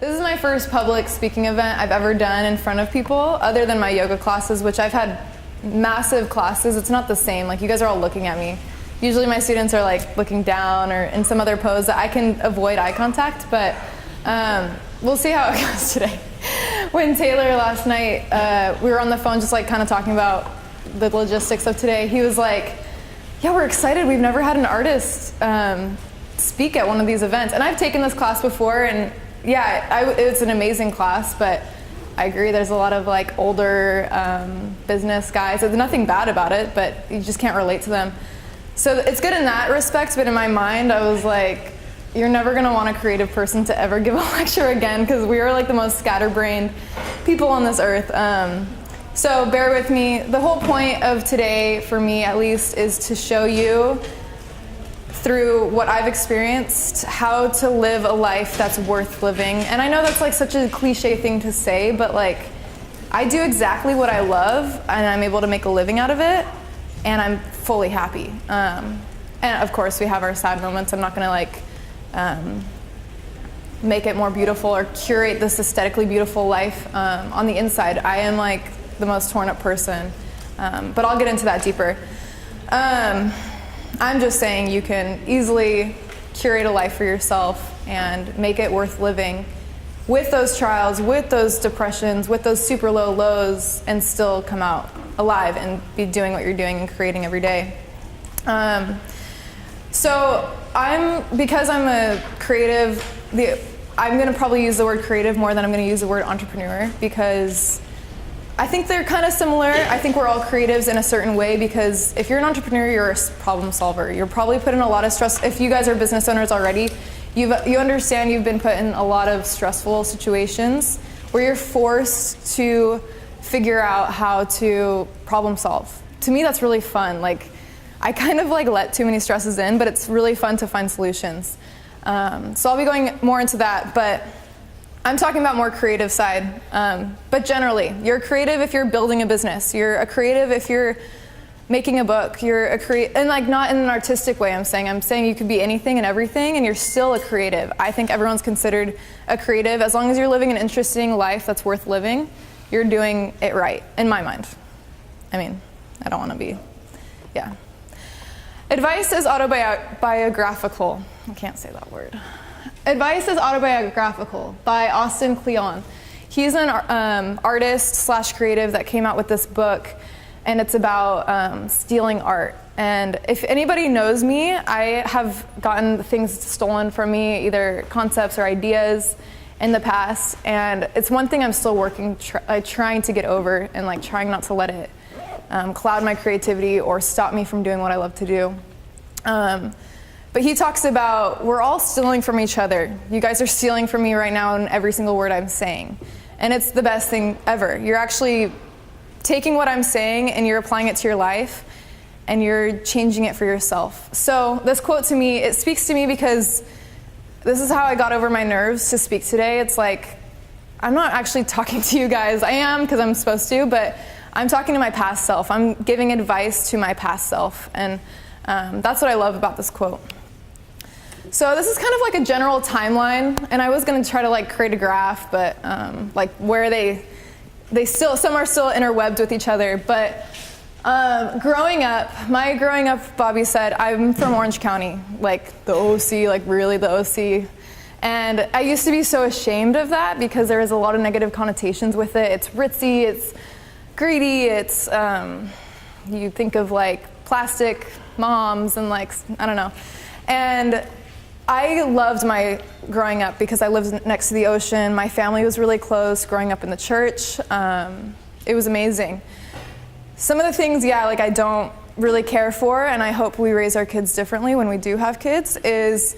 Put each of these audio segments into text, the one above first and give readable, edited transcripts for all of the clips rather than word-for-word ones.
This is my first public speaking event I've ever done in front of people, other than my yoga classes, which I've had massive classes. It's not the same. Like, you guys are all looking at me. Usually my students are like looking down or in some other pose that I can avoid eye contact, but we'll see how it goes today. When Taylor last night, we were on the phone just like kind of talking about the logistics of today, he was like, yeah, we're excited. We've never had an artist speak at one of these events. And I've taken this class before, and yeah, it's an amazing class, but I agree there's a lot of like older business guys. There's nothing bad about it, but you just can't relate to them. So it's good in that respect, but in my mind I was like, you're never gonna want a creative person to ever give a lecture again, because we are like the most scatterbrained people on this earth. So bear with me. The whole point of today, for me at least, is to show you through what I've experienced how to live a life that's worth living. And I know that's like such a cliche thing to say, but like, I do exactly what I love and I'm able to make a living out of it, and I'm fully happy. And of course we have our sad moments. I'm not gonna like make it more beautiful or curate this aesthetically beautiful life. On the inside, I am like the most torn up person, but I'll get into that deeper. I'm just saying you can easily curate a life for yourself and make it worth living with those trials, with those depressions, with those super low lows, and still come out alive and be doing what you're doing and creating every day. So because I'm a creative, I'm gonna probably use the word creative more than I'm gonna use the word entrepreneur, because I think they're kind of similar. I think we're all creatives in a certain way, because if you're an entrepreneur, you're a problem solver. You're probably put in a lot of stress. If you guys are business owners already, you understand you've been put in a lot of stressful situations where you're forced to figure out how to problem solve. To me, that's really fun. Like, I kind of like let too many stresses in, but it's really fun to find solutions. So I'll be going more into that, but I'm talking about more creative side, but generally, you're creative if you're building a business. You're a creative if you're making a book. You're a creative, and like not in an artistic way. I'm saying you could be anything and everything, and you're still a creative. I think everyone's considered a creative as long as you're living an interesting life that's worth living. You're doing it right, in my mind. I mean, I don't want to be, yeah. Advice is autobiographical. I can't say that word. Advice is Autobiographical by Austin Kleon. He's an artist / creative that came out with this book, and it's about stealing art. And if anybody knows me, I have gotten things stolen from me, either concepts or ideas in the past, and it's one thing I'm still trying to get over, and like trying not to let it cloud my creativity or stop me from doing what I love to do. But he talks about, we're all stealing from each other. You guys are stealing from me right now in every single word I'm saying. And it's the best thing ever. You're actually taking what I'm saying and you're applying it to your life, and you're changing it for yourself. So this quote, to me, it speaks to me because this is how I got over my nerves to speak today. It's like, I'm not actually talking to you guys. I am, because I'm supposed to, but I'm talking to my past self. I'm giving advice to my past self. And that's what I love about this quote. So this is kind of like a general timeline, and I was going to try to like create a graph, but like where some are still interwebbed with each other. But growing up, Bobby said, I'm from Orange County, like the OC, like really the OC. And I used to be so ashamed of that because there is a lot of negative connotations with it. It's ritzy, it's greedy, it's, you think of like plastic moms and like, I don't know. And I loved my growing up because I lived next to the ocean. My family was really close, growing up in the church. It was amazing. Some of the things, like I don't really care for, and I hope we raise our kids differently when we do have kids, is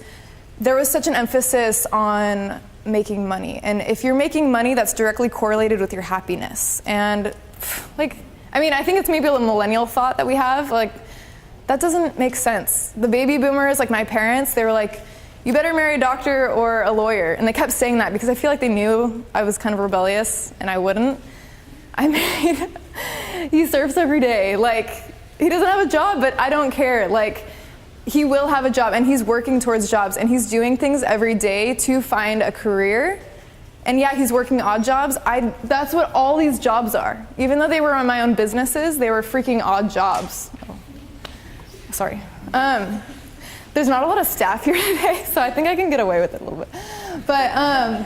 there was such an emphasis on making money. And if you're making money, that's directly correlated with your happiness. And like, I mean, I think it's maybe a millennial thought that we have, like, that doesn't make sense. The baby boomers, like my parents, they were like, you better marry a doctor or a lawyer. And they kept saying that because I feel like they knew I was kind of rebellious and I wouldn't. I mean, he surfs every day. Like, he doesn't have a job, but I don't care. Like, he will have a job, and he's working towards jobs, and he's doing things every day to find a career And yeah, he's working odd jobs. That's what all these jobs are. Even though they were on my own businesses, they were freaking odd jobs. Oh, sorry. There's not a lot of staff here today, so I think I can get away with it a little bit. But,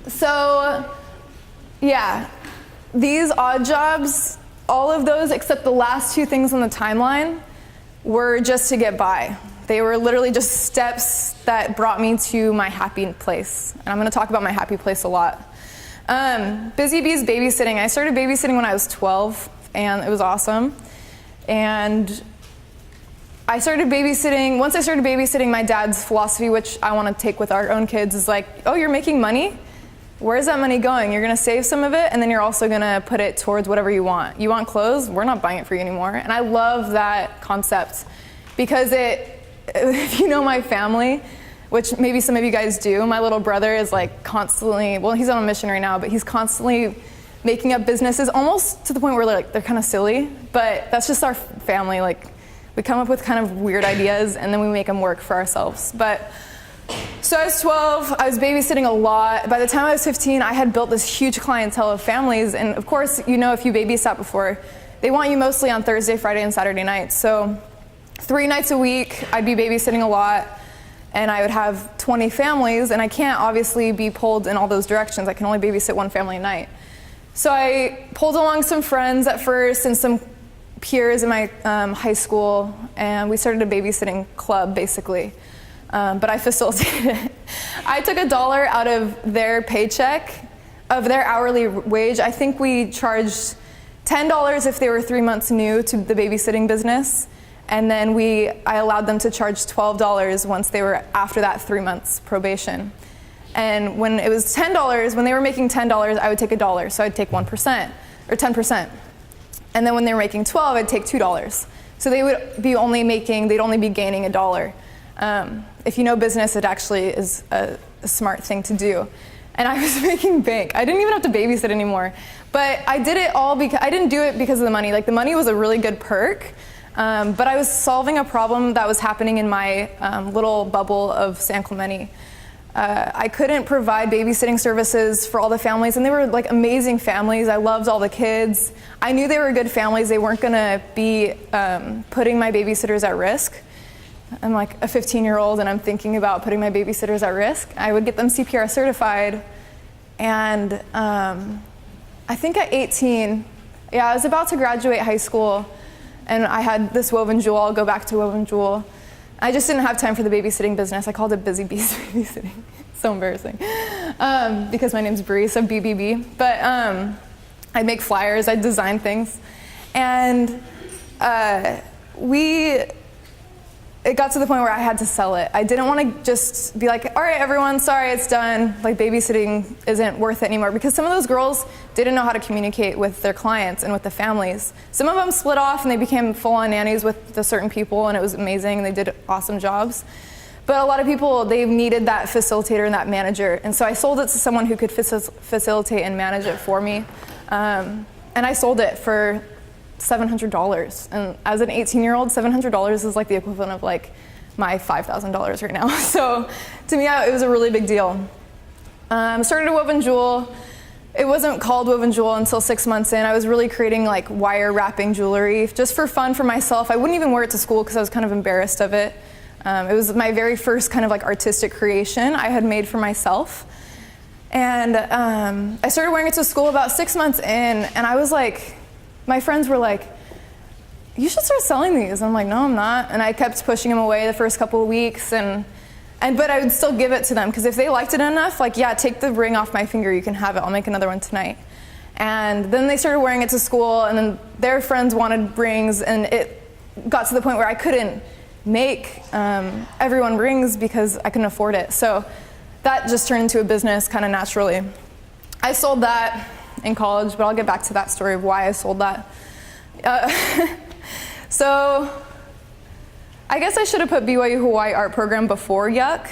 so, yeah, these odd jobs, all of those except the last two things on the timeline were just to get by. They were literally just steps that brought me to my happy place. And I'm gonna talk about my happy place a lot. Busy Bees babysitting. I started babysitting when I was 12, and it was awesome. And I started babysitting, once I started babysitting, my dad's philosophy, which I want to take with our own kids, is like, oh, you're making money? Where's that money going? You're going to save some of it, and then you're also going to put it towards whatever you want. You want clothes? We're not buying it for you anymore. And I love that concept because if you know my family, which maybe some of you guys do, my little brother is like constantly, well, he's on a mission right now, but he's constantly making up businesses almost to the point where they're kind of silly, but that's just our family. Like, we come up with kind of weird ideas and then we make them work for ourselves. But so I was 12, I was babysitting a lot. By the time I was 15, I had built this huge clientele of families. And of course, you know, if you babysat before, they want you mostly on Thursday, Friday, and Saturday nights. So 3 nights a week, I'd be babysitting a lot, and I would have 20 families, and I can't obviously be pulled in all those directions. I can only babysit one family a night. So I pulled along some friends at first and some peers in my high school, and we started a babysitting club, basically. But I facilitated it. I took $1 out of their paycheck, of their hourly wage. I think we charged $10 if they were 3 months new to the babysitting business, and then I allowed them to charge $12 once they were after that 3 months probation. And when it was $10, when they were making $10, I would take $1, so I'd take 1% or 10%. And then when they were making 12, I'd take $2. So they would be they'd only be gaining $1. If you know business, it actually is a smart thing to do. And I was making bank. I didn't even have to babysit anymore. But I did it all because I didn't do it because of the money. Like, the money was a really good perk. But I was solving a problem that was happening in my little bubble of San Clemente. I couldn't provide babysitting services for all the families, and they were like amazing families. I loved all the kids. I knew they were good families. They weren't gonna be putting my babysitters at risk. I'm like a 15-year-old and I'm thinking about putting my babysitters at risk. I would get them CPR certified, and I think at 18, I was about to graduate high school, and I had this woven jewel. I'll go back to woven jewel. I just didn't have time for the babysitting business. I called it Busy Bees Babysitting. So embarrassing. Because my name's Bree, so BBB. But I'd make flyers, I'd design things. And it got to the point where I had to sell it. I didn't want to just be like, all right, everyone, sorry, it's done. Like, babysitting isn't worth it anymore. Because some of those girls didn't know how to communicate with their clients and with the families. Some of them split off and they became full-on nannies with the certain people, and it was amazing, and they did awesome jobs. But a lot of people, they needed that facilitator and that manager. And so I sold it to someone who could facilitate and manage it for me. And I sold it for $700. And as an 18-year-old, $700 is like the equivalent of like my $5,000 right now. So to me, it was a really big deal. Started a woven jewel. It wasn't called woven jewel until 6 months in. I was really creating like wire wrapping jewelry just for fun for myself. I wouldn't even wear it to school because I was kind of embarrassed of it. It was my very first kind of like artistic creation I had made for myself. And I started wearing it to school about 6 months in, and I was like, my friends were like, you should start selling these. I'm like, no, I'm not. And I kept pushing them away the first couple of weeks, but I would still give it to them, because if they liked it enough, like, yeah, take the ring off my finger, you can have it, I'll make another one tonight. And then they started wearing it to school, and then their friends wanted rings, and it got to the point where I couldn't make everyone rings because I couldn't afford it. So that just turned into a business kind of naturally. I sold that in college, but I'll get back to that story of why I sold that. So I guess I should have put BYU Hawaii Art Program before Yuck,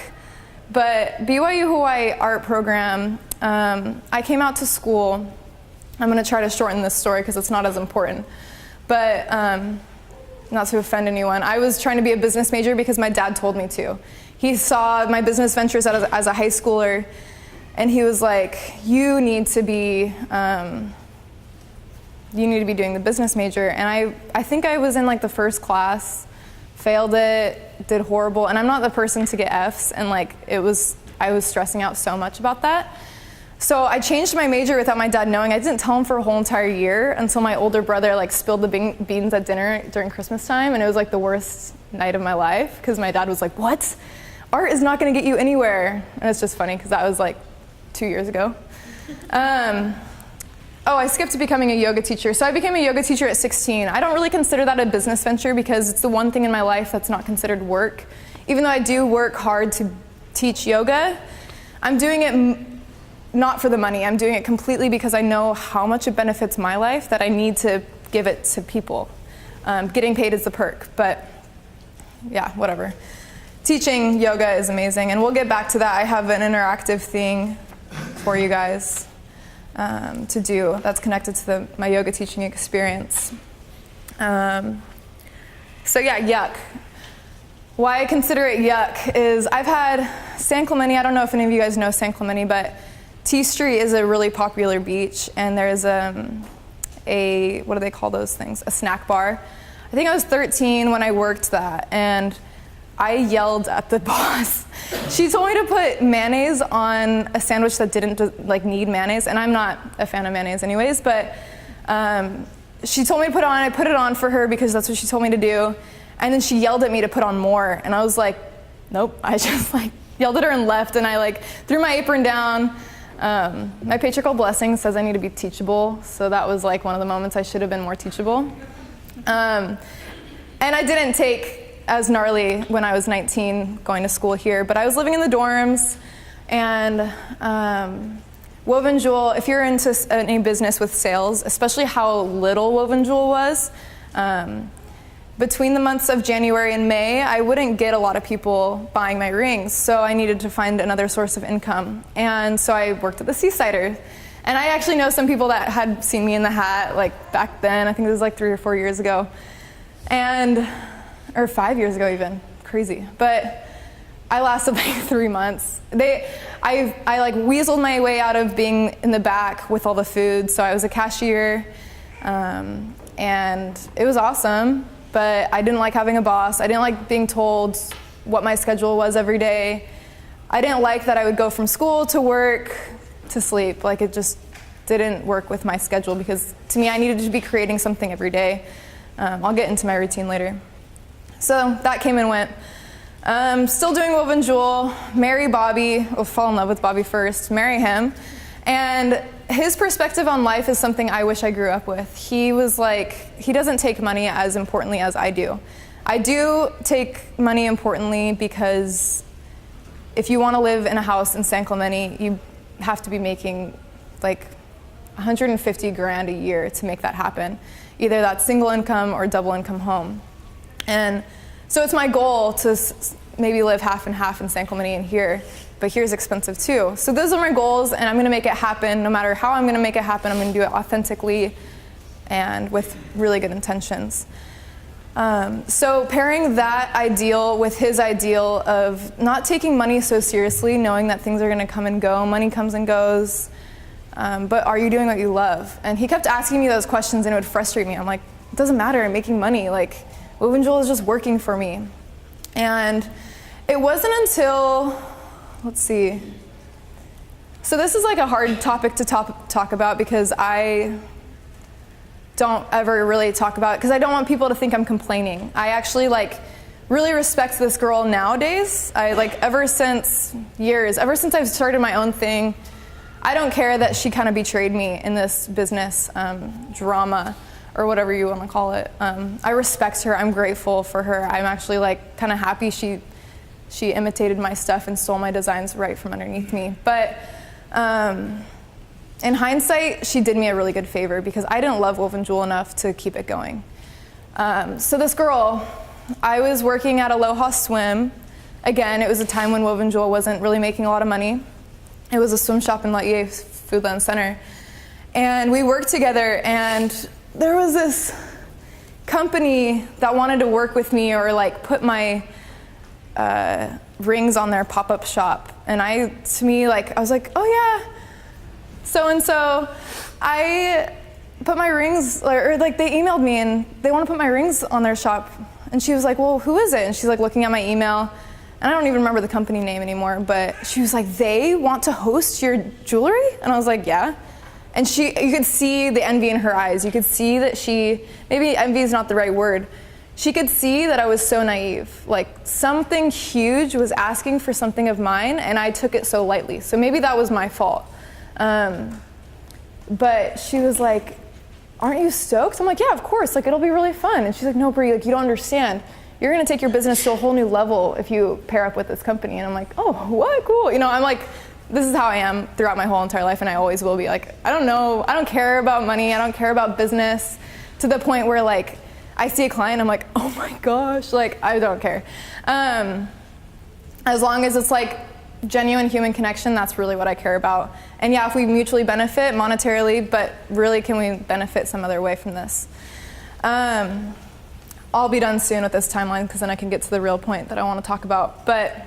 but BYU Hawaii Art Program, I came out to school. I'm going to try to shorten this story because it's not as important, but not to offend anyone. I was trying to be a business major because my dad told me to. He saw my business ventures as a high schooler, And he was like, you need to be doing the business major. And I think I was in like the first class, failed it, did horrible. And I'm not the person to get Fs, and like I was stressing out so much about that. So I changed my major without my dad knowing. I didn't tell him for a whole entire year until my older brother like spilled the beans at dinner during Christmas time, and it was like the worst night of my life because my dad was like, what? Art is not gonna get you anywhere. And it's just funny because that was like 2 years ago. Oh, I skipped to becoming a yoga teacher. So I became a yoga teacher at 16. I don't really consider that a business venture because it's the one thing in my life that's not considered work. Even though I do work hard to teach yoga, I'm doing it not for the money. I'm doing it completely because I know how much it benefits my life that I need to give it to people. Getting paid is the perk, but yeah, whatever. Teaching yoga is amazing, and we'll get back to that. I have an interactive thing for you guys to do that's connected to my yoga teaching experience. So yeah, yuck. Why I consider it yuck is I've had San Clemente. I don't know if any of you guys know San Clemente, but T Street is a really popular beach, and there's a, what do they call those things? A snack bar. I think I was 13 when I worked that, and I yelled at the boss. She told me to put mayonnaise on a sandwich that didn't like need mayonnaise, and I'm not a fan of mayonnaise anyways, but she told me to put it on. I put it on for her because that's what she told me to do, and then she yelled at me to put on more, and I was like, nope. I just like yelled at her and left, and I like threw my apron down. My patriarchal blessing says I need to be teachable, so that was like one of the moments I should have been more teachable. And I didn't take as gnarly when I was 19 going to school here, but I was living in the dorms, and Woven Jewel, if you're into any business with sales, especially how little Woven Jewel was, between the months of January and May, I wouldn't get a lot of people buying my rings, so I needed to find another source of income. And so I worked at the Seasider. And I actually know some people that had seen me in the hat like back then. I think it was like 3 or 4 years ago. Or 5 years ago even, crazy. But I lasted like 3 months. I like weaseled my way out of being in the back with all the food. So I was a cashier, and it was awesome. But I didn't like having a boss. I didn't like being told what my schedule was every day. I didn't like that I would go from school to work to sleep. Like it just didn't work with my schedule because to me I needed to be creating something every day. I'll get into my routine later. So that came and went. Still doing Woven Jewel, marry Bobby, or fall in love with Bobby first, marry him. And his perspective on life is something I wish I grew up with. He was like, he doesn't take money as importantly as I do. I do take money importantly because if you want to live in a house in San Clemente, you have to be making like 150 grand a year to make that happen. Either that's single income or double income home. And so it's my goal to maybe live half and half in San Clemente and here, but here's expensive too. So those are my goals, and I'm gonna make it happen. No matter how I'm gonna make it happen, I'm gonna do it authentically and with really good intentions. So pairing that ideal with his ideal of not taking money so seriously, knowing that things are gonna come and go, money comes and goes, but are you doing what you love? And he kept asking me those questions and it would frustrate me. I'm like, it doesn't matter, I'm making money. Like, Woven Jewel is just working for me. And it wasn't until, let's see. So this is like a hard topic to talk about because I don't ever really talk about it because I don't want people to think I'm complaining. I actually like really respect this girl nowadays. I like ever since I've started my own thing, I don't care that she kind of betrayed me in this business drama or whatever you want to call it. I respect her. I'm grateful for her. I'm actually like kind of happy she imitated my stuff and stole my designs right from underneath me. But in hindsight, she did me a really good favor because I didn't love Woven Jewel enough to keep it going. So this girl, I was working at Aloha Swim. Again, it was a time when Woven Jewel wasn't really making a lot of money. It was a swim shop in Laie Foodland Center. And we worked together, and there was this company that wanted to work with me or like put my rings on their pop-up shop. And I was like, oh yeah, so-and-so. I put my rings, or like they emailed me and they want to put my rings on their shop. And she was like, well, who is it? And she's like looking at my email. And I don't even remember the company name anymore, but she was like, they want to host your jewelry? And I was like, yeah. And you could see the envy in her eyes. You could see that maybe envy is not the right word. She could see that I was so naive. Like something huge was asking for something of mine and I took it so lightly. So maybe that was my fault. But she was like, aren't you stoked? I'm like, yeah, of course, like it'll be really fun. And she's like, no, Bree, like you don't understand. You're gonna take your business to a whole new level if you pair up with this company. And I'm like, oh, what, cool. I'm like, this is how I am throughout my whole entire life and I always will be. Like, I don't know, I don't care about money, I don't care about business, to the point where like, I see a client, I'm like, oh my gosh, like I don't care. As long as it's like genuine human connection, that's really what I care about. And yeah, if we mutually benefit monetarily, but really can we benefit some other way from this? I'll be done soon with this timeline because then I can get to the real point that I want to talk about. But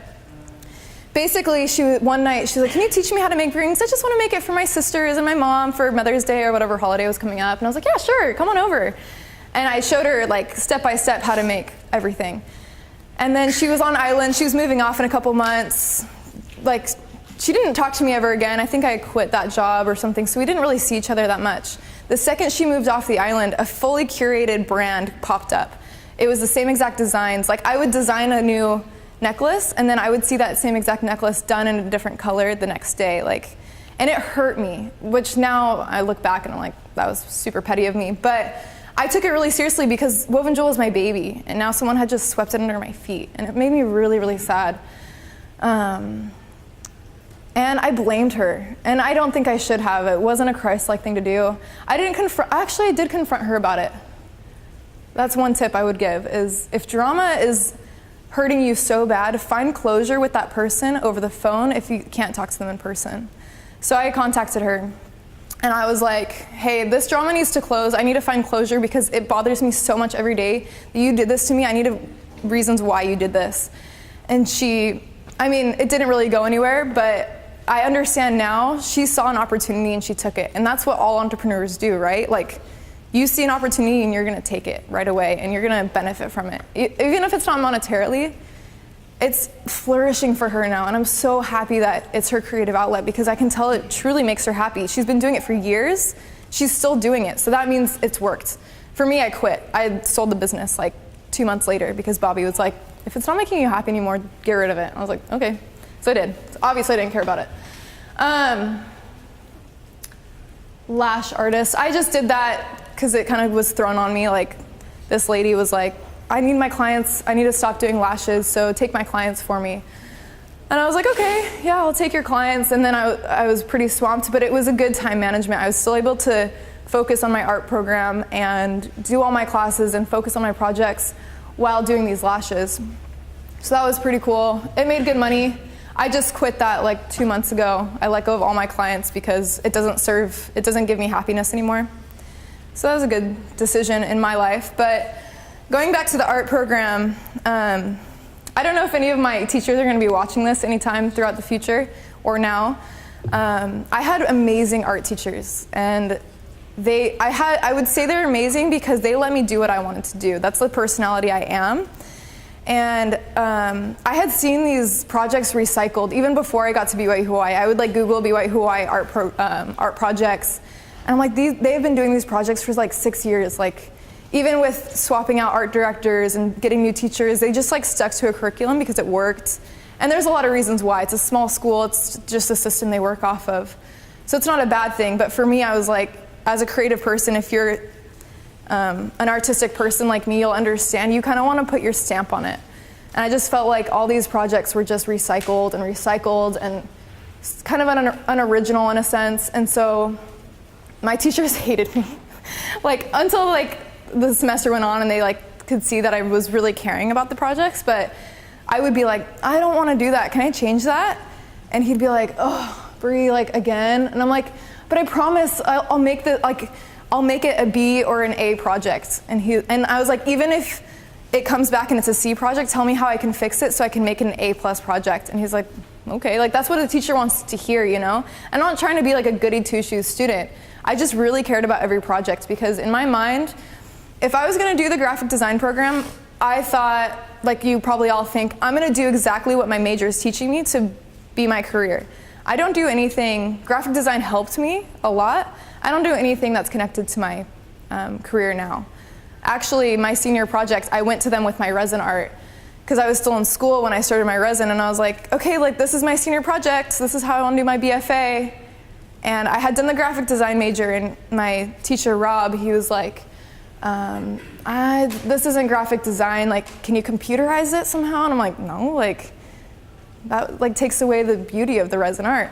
basically, one night she's like, can you teach me how to make rings? I just want to make it for my sisters and my mom for Mother's Day or whatever holiday was coming up. And I was like, yeah, sure, come on over. And I showed her like step by step how to make everything. And then she was on island, she was moving off in a couple months. Like, she didn't talk to me ever again. I think I quit that job or something, so we didn't really see each other that much. The second she moved off the island, a fully curated brand popped up. It was the same exact designs. Like, I would design a new necklace, and then I would see that same exact necklace done in a different color the next day. Like, and it hurt me, which now I look back and I'm like, that was super petty of me. But I took it really seriously because Woven Jewel was my baby, and now someone had just swept it under my feet, and it made me really, really sad. And I blamed her, and I don't think I should have. It wasn't a Christ-like thing to do. I did confront her about it. That's one tip I would give, is if drama is hurting you so bad, find closure with that person over the phone if you can't talk to them in person. So I contacted her, and I was like, hey, this drama needs to close. I need to find closure because it bothers me so much every day that you did this to me. I need reasons why you did this. And it didn't really go anywhere, but I understand now. She saw an opportunity and she took it. And that's what all entrepreneurs do, right? Like, you see an opportunity and you're gonna take it right away and you're gonna benefit from it. Even if it's not monetarily, it's flourishing for her now. And I'm so happy that it's her creative outlet because I can tell it truly makes her happy. She's been doing it for years. She's still doing it. So that means it's worked. For me, I quit. I sold the business like 2 months later because Bobby was like, if it's not making you happy anymore, get rid of it. I was like, okay. So I did. Obviously, I didn't care about it. Lash artist. I just did that because it kind of was thrown on me. Like, this lady was like, I need my clients, I need to stop doing lashes, so take my clients for me. And I was like, okay, yeah, I'll take your clients. And then I was pretty swamped, but it was a good time management. I was still able to focus on my art program and do all my classes and focus on my projects while doing these lashes. So that was pretty cool. It made good money. I just quit that like 2 months ago. I let go of all my clients because it doesn't give me happiness anymore. So that was a good decision in my life. But going back to the art program, I don't know if any of my teachers are gonna be watching this anytime throughout the future or now. I had amazing art teachers, and I would say they're amazing because they let me do what I wanted to do. That's the personality I am. And I had seen these projects recycled even before I got to BYU Hawaii. I would like Google BYU Hawaii art projects, and I'm like, they've been doing these projects for like 6 years. Like, even with swapping out art directors and getting new teachers, they just like stuck to a curriculum because it worked. And there's a lot of reasons why. It's a small school. It's just a system they work off of. So it's not a bad thing. But for me, I was like, as a creative person, if you're an artistic person like me, you'll understand. You kind of want to put your stamp on it. And I just felt like all these projects were just recycled and kind of unoriginal in a sense. And so my teachers hated me. Like, until like the semester went on and they like could see that I was really caring about the projects. But I would be like, I don't want to do that. Can I change that? And he'd be like, oh, Bree, like again? And I'm like, but I promise I'll make it a B or an A project. And I was like, even if it comes back and it's a C project, tell me how I can fix it so I can make it an A+ project. And he's like, okay, like that's what a teacher wants to hear, you know? I'm not trying to be like a goody two-shoes student. I just really cared about every project because in my mind, if I was gonna do the graphic design program, I thought, like you probably all think, I'm gonna do exactly what my major is teaching me to be my career. I don't do anything, graphic design helped me a lot. I don't do anything that's connected to my career now. Actually, my senior project, I went to them with my resin art because I was still in school when I started my resin, and I was like, okay, like this is my senior project, this is how I want to do my BFA. And I had done the graphic design major, and my teacher, Rob, he was like, this isn't graphic design, like, can you computerize it somehow? And I'm like, no, like, that like takes away the beauty of the resin art.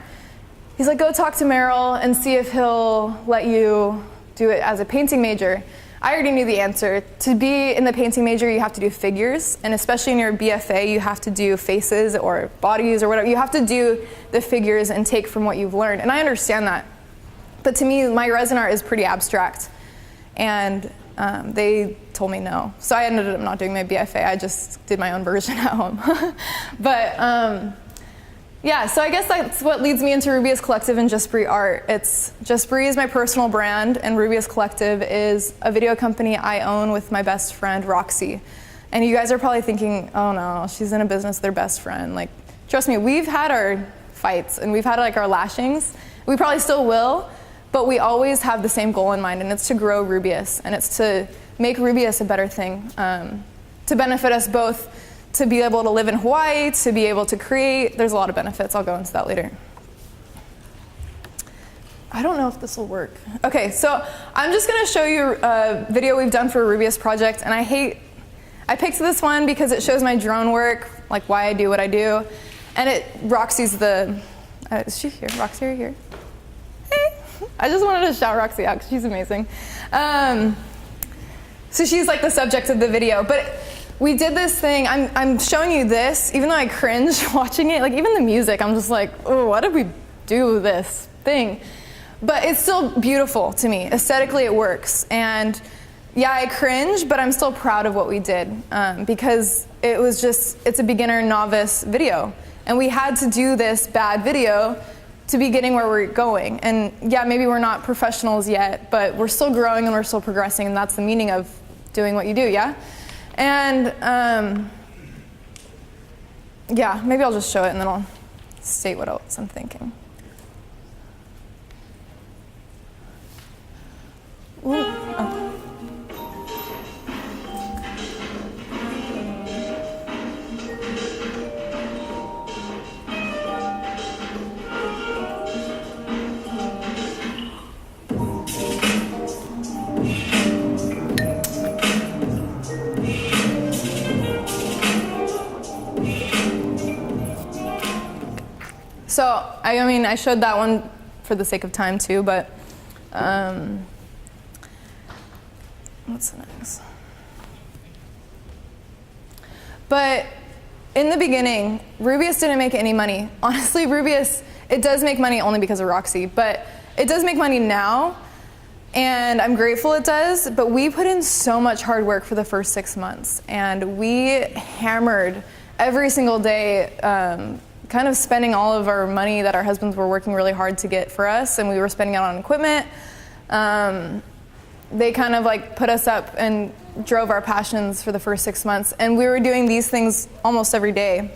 He's like, go talk to Merrill and see if he'll let you do it as a painting major. I already knew the answer. To be in the painting major, you have to do figures, and especially in your BFA, you have to do faces or bodies or whatever. You have to do the figures and take from what you've learned, and I understand that. But to me, my resin art is pretty abstract, and they told me no. So I ended up not doing my BFA. I just did my own version at home. But yeah, so I guess that's what leads me into Rubeus Collective and Just Bree Art. It's Just Bree is my personal brand, and Rubeus Collective is a video company I own with my best friend, Roxy. And you guys are probably thinking, oh no, she's in a business with their best friend. Like, trust me, we've had our fights and we've had like our lashings. We probably still will, but we always have the same goal in mind, and it's to grow Rubeus, and it's to make Rubeus a better thing, to benefit us both, to be able to live in Hawaii, to be able to create. There's a lot of benefits. I'll go into that later. I don't know if this will work. Okay, so I'm just gonna show you a video we've done for a Rubeus project, and I picked this one because it shows my drone work, like why I do what I do, and Roxy's the, is she here? Roxy, are you here? Hey, I just wanted to shout Roxy out because she's amazing. So she's like the subject of the video, but we did this thing, I'm showing you this, even though I cringe watching it, like even the music, I'm just like, oh, why did we do this thing? But it's still beautiful to me. Aesthetically, it works. And yeah, I cringe, but I'm still proud of what we did because it's a beginner novice video. And we had to do this bad video to be getting where we're going. And yeah, maybe we're not professionals yet, but we're still growing and we're still progressing, and that's the meaning of doing what you do, yeah? And yeah, maybe I'll just show it and then I'll state what else I'm thinking. Ooh, oh. So, I mean, I showed that one for the sake of time too, but what's the next? But in the beginning, Rubeus didn't make any money. Honestly, Rubeus, it does make money only because of Roxy, but it does make money now, and I'm grateful it does, but we put in so much hard work for the first 6 months, and we hammered every single day, kind of spending all of our money that our husbands were working really hard to get for us, and we were spending it on equipment. They kind of like put us up and drove our passions for the first 6 months, and we were doing these things almost every day,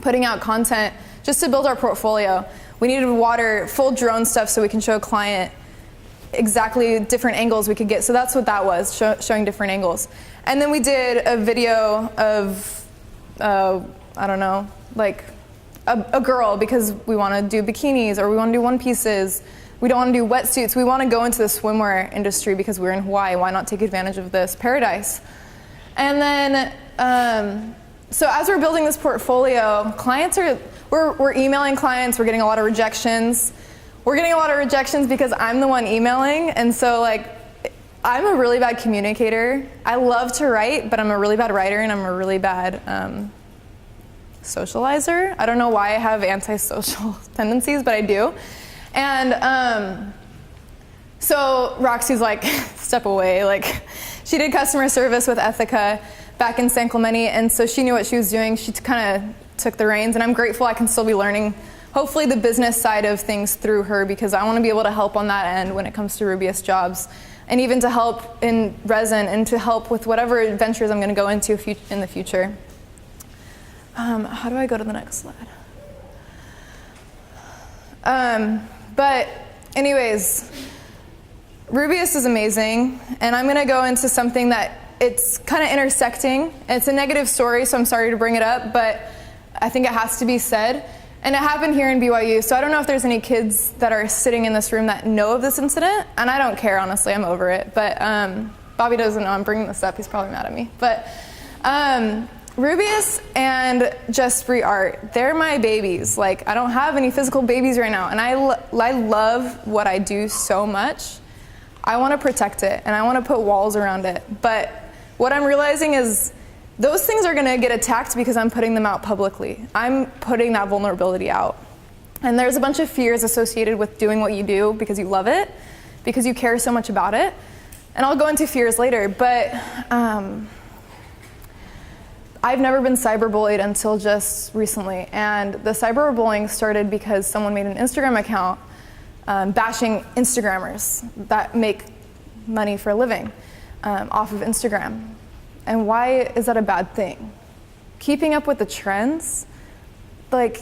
putting out content just to build our portfolio. We needed to water full drone stuff so we can show a client exactly different angles we could get. So that's what that was, showing different angles. And then we did a video of, I don't know, like a girl, because we want to do bikinis or we want to do one pieces. We don't want to do wetsuits. We want to go into the swimwear industry because we're in Hawaii. Why not take advantage of this paradise? And then, so as we're building this portfolio, we're emailing clients. We're getting a lot of rejections. We're getting a lot of rejections because I'm the one emailing, and so like, I'm a really bad communicator. I love to write, but I'm a really bad writer, and I'm a really bad socializer. I don't know why I have antisocial tendencies, but I do. And so Roxy's like, step away. Like, she did customer service with Ethica. back in San Clemente, and so she knew what she was doing. She kind of took the reins, and I'm grateful I can still be learning, hopefully, the business side of things through her, because I want to be able to help on that end when it comes to Rubeus jobs, and even to help in resin and to help with whatever adventures I'm going to go into in the future. How do I go to the next slide? But anyways, Rubeus is amazing, and I'm going to go into something that it's kind of intersecting. It's a negative story, so I'm sorry to bring it up, but I think it has to be said. And it happened here in BYU, so I don't know if there's any kids that are sitting in this room that know of this incident, and I don't care, honestly, I'm over it. But Bobby doesn't know I'm bringing this up, he's probably mad at me. But Rubeus and Just Bree Art, they're my babies. Like, I don't have any physical babies right now, and I love what I do so much. I want to protect it, and I want to put walls around it. But what I'm realizing is those things are going to get attacked because I'm putting them out publicly. I'm putting that vulnerability out. And there's a bunch of fears associated with doing what you do because you love it, because you care so much about it. And I'll go into fears later, but I've never been cyberbullied until just recently. And the cyberbullying started because someone made an Instagram account bashing Instagrammers that make money for a living off of Instagram. And why is that a bad thing? Keeping up with the trends, like,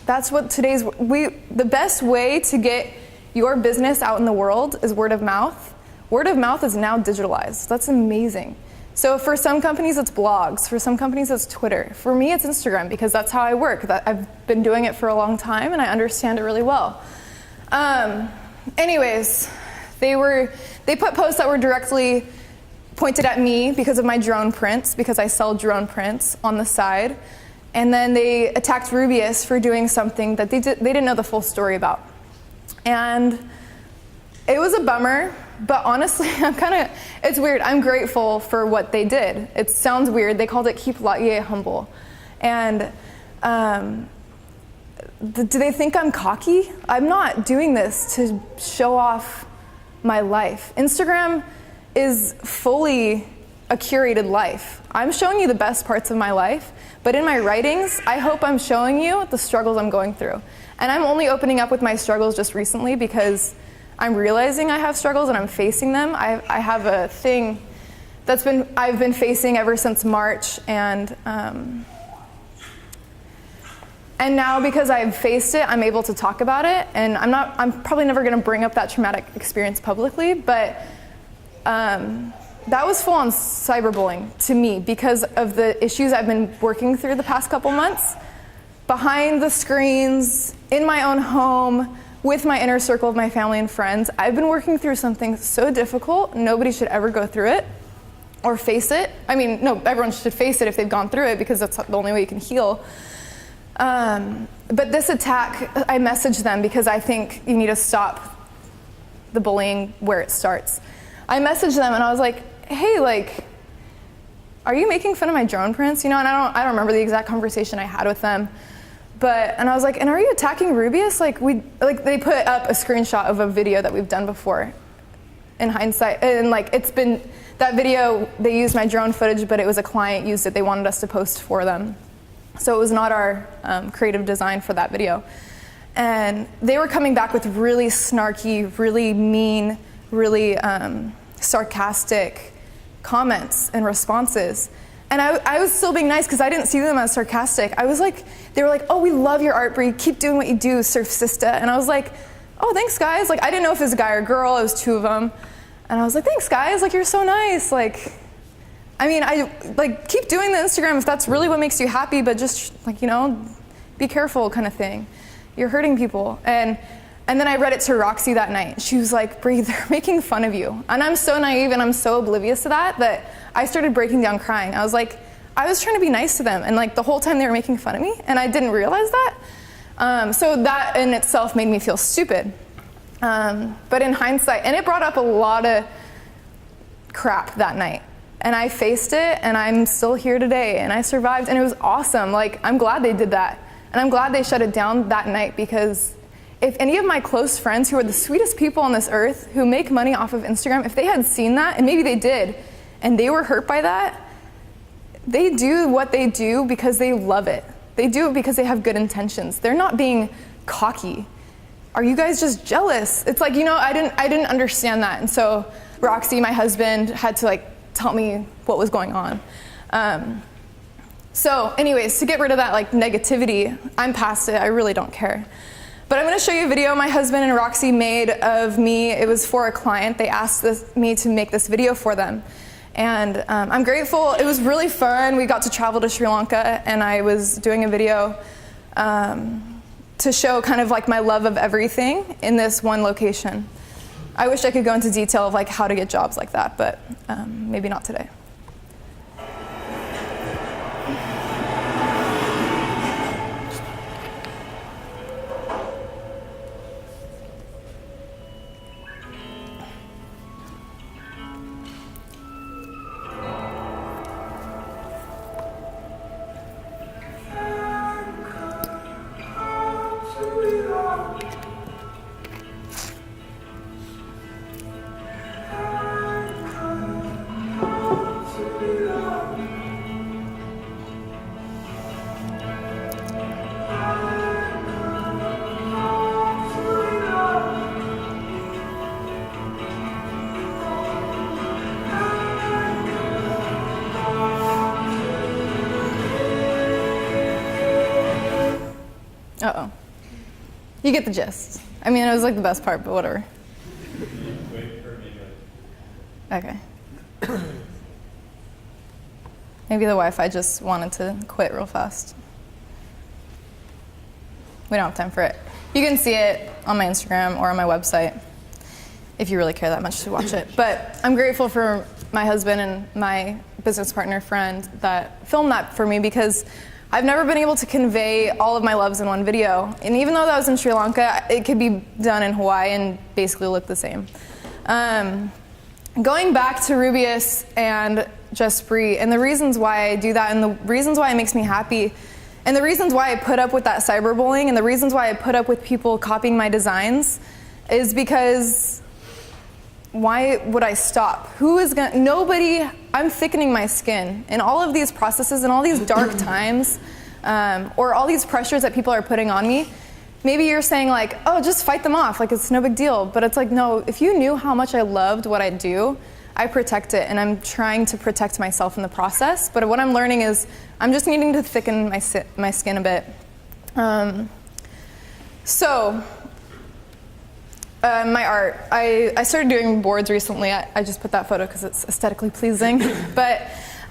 that's what the best way to get your business out in the world is word of mouth. Word of mouth is now digitalized. That's amazing. So for some companies, it's blogs. For some companies, it's Twitter. For me, it's Instagram, because that's how I work. I've been doing it for a long time, and I understand it really well. Anyways, they put posts that were directly pointed at me because of my drone prints, because I sell drone prints on the side. And then they attacked Rubeus for doing something that they didn't know the full story about. And it was a bummer, but honestly, it's weird. I'm grateful for what they did. It sounds weird. They called it Keep Laie humble. And do they think I'm cocky? I'm not doing this to show off my life. Instagram is fully a curated life. I'm showing you the best parts of my life, but in my writings, I hope I'm showing you the struggles I'm going through. And I'm only opening up with my struggles just recently because I'm realizing I have struggles and I'm facing them. I have a thing I've been facing ever since March, and now because I've faced it, I'm able to talk about it, and I'm probably never gonna bring up that traumatic experience publicly, but that was full-on cyberbullying to me because of the issues I've been working through the past couple months, behind the screens, in my own home, with my inner circle of my family and friends. I've been working through something so difficult. Nobody should ever go through it or face it. I mean, no, everyone should face it if they've gone through it, because that's the only way you can heal. But this attack, I messaged them because I think you need to stop the bullying where it starts. I messaged them and I was like, hey, like, are you making fun of my drone prints? You know, and I don't remember the exact conversation I had with them. And I was like, and are you attacking Rubeus? They put up a screenshot of a video that we've done before in hindsight. And that video, they used my drone footage, but it was a client used it. They wanted us to post for them. So it was not our creative design for that video. And they were coming back with really snarky, really mean, really sarcastic comments and responses. And I was still being nice because I didn't see them as sarcastic. They were like, oh, we love your art, Bree. Keep doing what you do, Surf Sista. And I was like, oh, thanks, guys. I didn't know if it was a guy or a girl. It was two of them. And I was like, thanks, guys. You're so nice. Keep doing the Instagram if that's really what makes you happy, but just, be careful kind of thing. You're hurting people. And then I read it to Roxy that night. She was like, Bree, they're making fun of you. And I'm so naive and I'm so oblivious to that I started breaking down crying. I was like, I was trying to be nice to them, and the whole time they were making fun of me, and I didn't realize that. So that in itself made me feel stupid. But in hindsight, and it brought up a lot of crap that night. And I faced it, and I'm still here today, and I survived, and it was awesome. I'm glad they did that. And I'm glad they shut it down that night, because if any of my close friends who are the sweetest people on this earth who make money off of Instagram, if they had seen that, and maybe they did, and they were hurt by that, they do what they do because they love it. They do it because they have good intentions. They're not being cocky. Are you guys just jealous? It's like, I didn't understand that. And so Roxy, my husband, had to tell me what was going on. So anyways, to get rid of that negativity, I'm past it. I really don't care. But I'm going to show you a video my husband and Roxy made of me. It was for a client. They asked me to make this video for them. And I'm grateful. It was really fun. We got to travel to Sri Lanka, and I was doing a video to show kind of my love of everything in this one location. I wish I could go into detail of how to get jobs like that, but maybe not today. Uh-oh. You get the gist. I mean, it was the best part, but whatever. Wait for me to... Okay. Maybe the Wi-Fi just wanted to quit real fast. We don't have time for it. You can see it on my Instagram or on my website if you really care that much to watch it. But I'm grateful for my husband and my business partner friend that filmed that for me, because I've never been able to convey all of my loves in one video. And even though that was in Sri Lanka, it could be done in Hawaii and basically look the same. Going back to Rubeus and just Bree, and the reasons why I do that, and the reasons why it makes me happy, and the reasons why I put up with that cyberbullying, and the reasons why I put up with people copying my designs, is because why would I stop? Nobody, I'm thickening my skin. And all of these processes and all these dark times, or all these pressures that people are putting on me, maybe you're saying oh, just fight them off, it's no big deal. But it's no, if you knew how much I loved what I do, I protect it, and I'm trying to protect myself in the process. But what I'm learning is I'm just needing to thicken my skin a bit. My art. I started doing boards recently. I just put that photo because it's aesthetically pleasing. But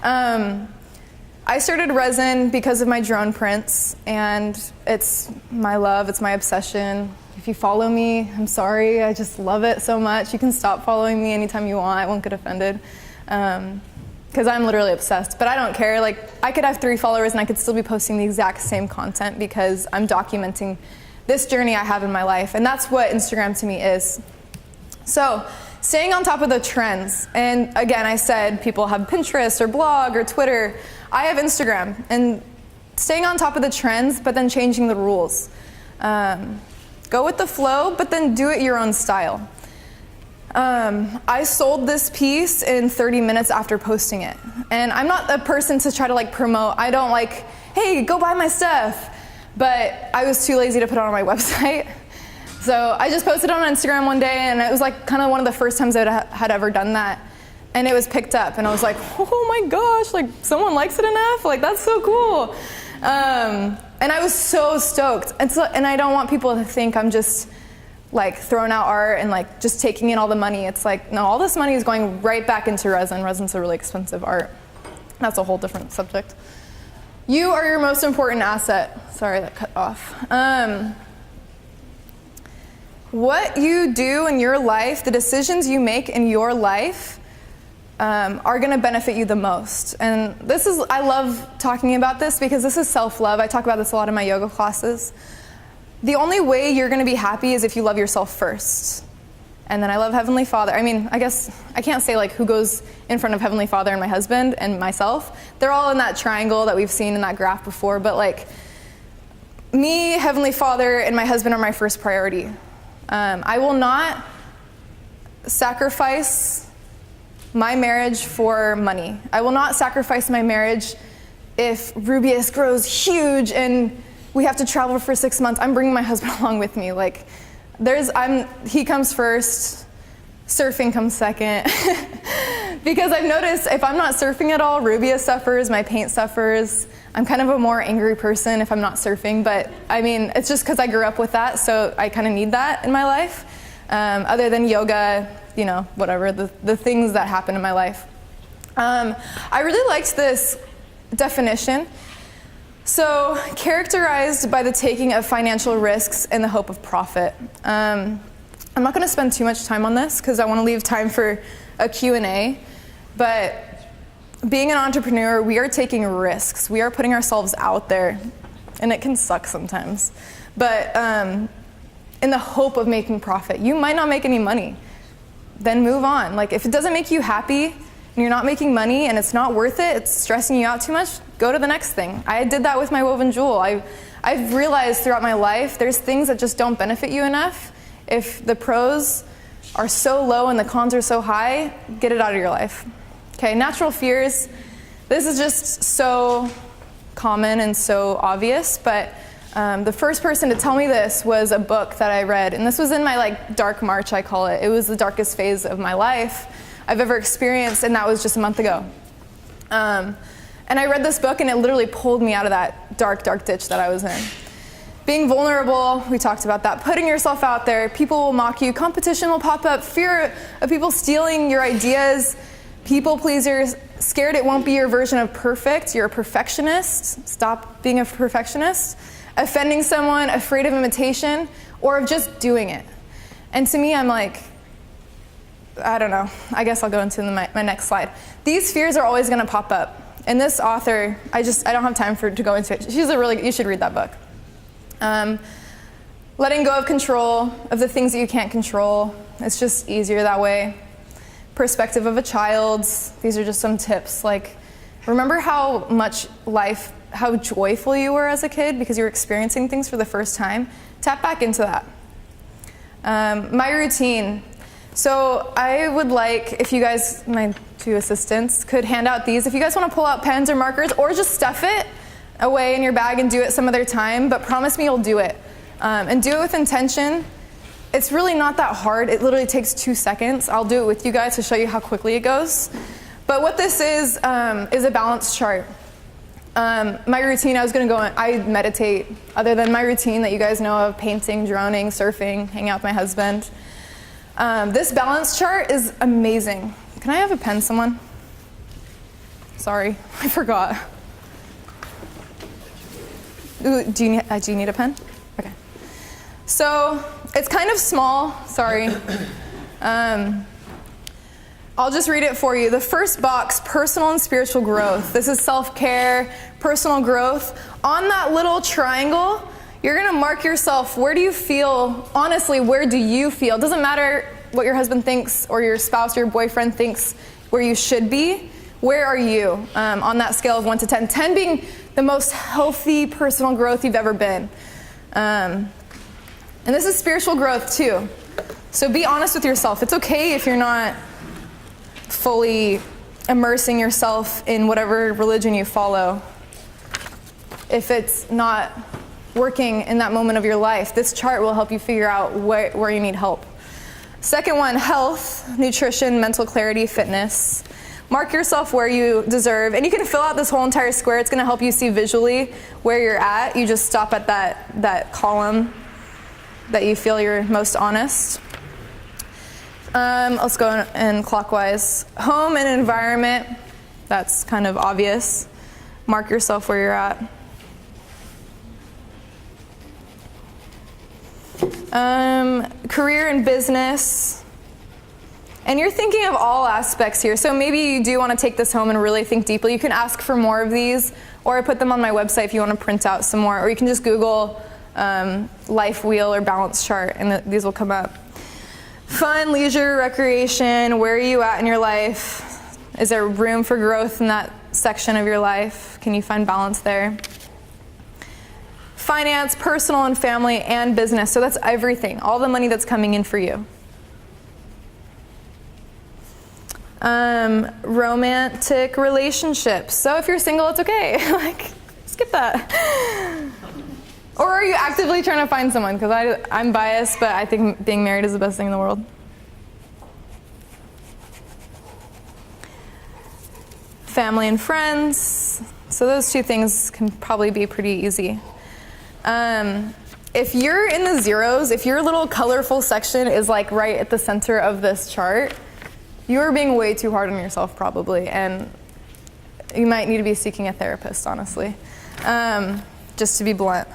I started resin because of my drone prints, and it's my love, it's my obsession. If you follow me, I'm sorry, I just love it so much. You can stop following me anytime you want, I won't get offended. Because I'm literally obsessed, but I don't care. I could have 3 followers and I could still be posting the exact same content because I'm documenting this journey I have in my life, and that's what Instagram to me is. So, staying on top of the trends, and again, I said people have Pinterest or blog or Twitter. I have Instagram, and staying on top of the trends, but then changing the rules. Go with the flow, but then do it your own style. I sold this piece in 30 minutes after posting it, and I'm not a person to try to promote. I don't hey, go buy my stuff. But I was too lazy to put it on my website. So I just posted it on Instagram one day, and it was kind of one of the first times I had ever done that. And it was picked up, and I was like, oh my gosh, someone likes it enough? That's so cool. And I was so stoked. And I don't want people to think I'm just throwing out art and just taking in all the money. It's no, all this money is going right back into resin. Resin's a really expensive art. That's a whole different subject. You are your most important asset. Sorry, that cut off. What you do in your life, the decisions you make in your life, are going to benefit you the most. And I love talking about this because this is self-love. I talk about this a lot in my yoga classes. The only way you're going to be happy is if you love yourself first. And then I love Heavenly Father. I mean, I guess I can't say who goes in front of Heavenly Father and my husband and myself. They're all in that triangle that we've seen in that graph before. But me, Heavenly Father, and my husband are my first priority. I will not sacrifice my marriage for money. I will not sacrifice my marriage if Rubeus grows huge and we have to travel for 6 months. I'm bringing my husband along with me. Like, he comes first, surfing comes second. Because I've noticed if I'm not surfing at all, Rubeus suffers, my paint suffers. I'm kind of a more angry person if I'm not surfing, but I mean, it's just because I grew up with that, so I kind of need that in my life. Other than yoga, you know, whatever, the things that happen in my life. I really liked this definition. So, characterized by the taking of financial risks in the hope of profit. I'm not going to spend too much time on this because I want to leave time for a Q&A, but being an entrepreneur, we are taking risks. We are putting ourselves out there, and it can suck sometimes. But in the hope of making profit, you might not make any money. Then move on. Like, if it doesn't make you happy and you're not making money and it's not worth it, it's stressing you out too much, go to the next thing. I did that with my woven jewel. I've realized throughout my life there's things that just don't benefit you enough. If the pros are so low and the cons are so high, get it out of your life. Okay, natural fears. This is just so common and so obvious, but the first person to tell me this was a book that I read, and this was in my dark March, I call it. It was the darkest phase of my life I've ever experienced, and that was just a month ago. And I read this book, and it literally pulled me out of that dark, dark ditch that I was in. Being vulnerable, we talked about that. Putting yourself out there, people will mock you, competition will pop up, fear of people stealing your ideas, people pleasers, scared it won't be your version of perfect, you're a perfectionist, stop being a perfectionist, offending someone, afraid of imitation, or of just doing it. And to me, I'm like, I don't know, I guess I'll go into my next slide. These fears are always gonna pop up. And this author, I don't have time to go into it. You should read that book. Letting go of control of the things that you can't control. It's just easier that way. Perspective of a child. These are just some tips. Like, remember how joyful you were as a kid because you were experiencing things for the first time? Tap back into that. My routine. So I would like, if you guys, my two assistants, could hand out these. If you guys want to pull out pens or markers or just stuff it away in your bag and do it some other time, but promise me you'll do it. And do it with intention. It's really not that hard. It literally takes 2 seconds. I'll do it with you guys to show you how quickly it goes. But what this is a balance chart. My routine, I meditate. Other than my routine that you guys know of, painting, droning, surfing, hanging out with my husband. This balance chart is amazing. Can I have a pen, someone? Sorry, I forgot. Ooh, do you need a pen? Okay. So it's kind of small, sorry. I'll just read it for you. The first box, personal and spiritual growth. This is self-care, personal growth. On that little triangle, you're gonna mark yourself. Where do you feel, honestly, where do you feel? It doesn't matter what your husband thinks or your spouse or your boyfriend thinks where you should be. Where are you on that scale of 1 to 10? 10 being the most healthy personal growth you've ever been. And this is spiritual growth too. So be honest with yourself. It's okay if you're not fully immersing yourself in whatever religion you follow. If it's not working in that moment of your life, this chart will help you figure out where you need help. Second one, health, nutrition, mental clarity, fitness. Mark yourself where you deserve, and you can fill out this whole entire square. It's gonna help you see visually where you're at. You just stop at that column that you feel you're most honest. Let's go in clockwise. Home and environment, that's kind of obvious. Mark yourself where you're at. Career and business. And you're thinking of all aspects here. So maybe you do want to take this home and really think deeply. You can ask for more of these, or I put them on my website if you want to print out some more, or you can just Google life wheel or balance chart, and these will come up. Fun, leisure, recreation, where are you at in your life? Is there room for growth in that section of your life? Can you find balance there? Finance, personal and family, and business. So that's everything, all the money that's coming in for you. Romantic relationships. So if you're single, it's okay. Like, skip that. Or are you actively trying to find someone? Because I'm biased, but I think being married is the best thing in the world. Family and friends. So those two things can probably be pretty easy. If you're in the zeros, if your little colorful section is like right at the center of this chart, you're being way too hard on yourself probably, and you might need to be seeking a therapist, honestly, just to be blunt.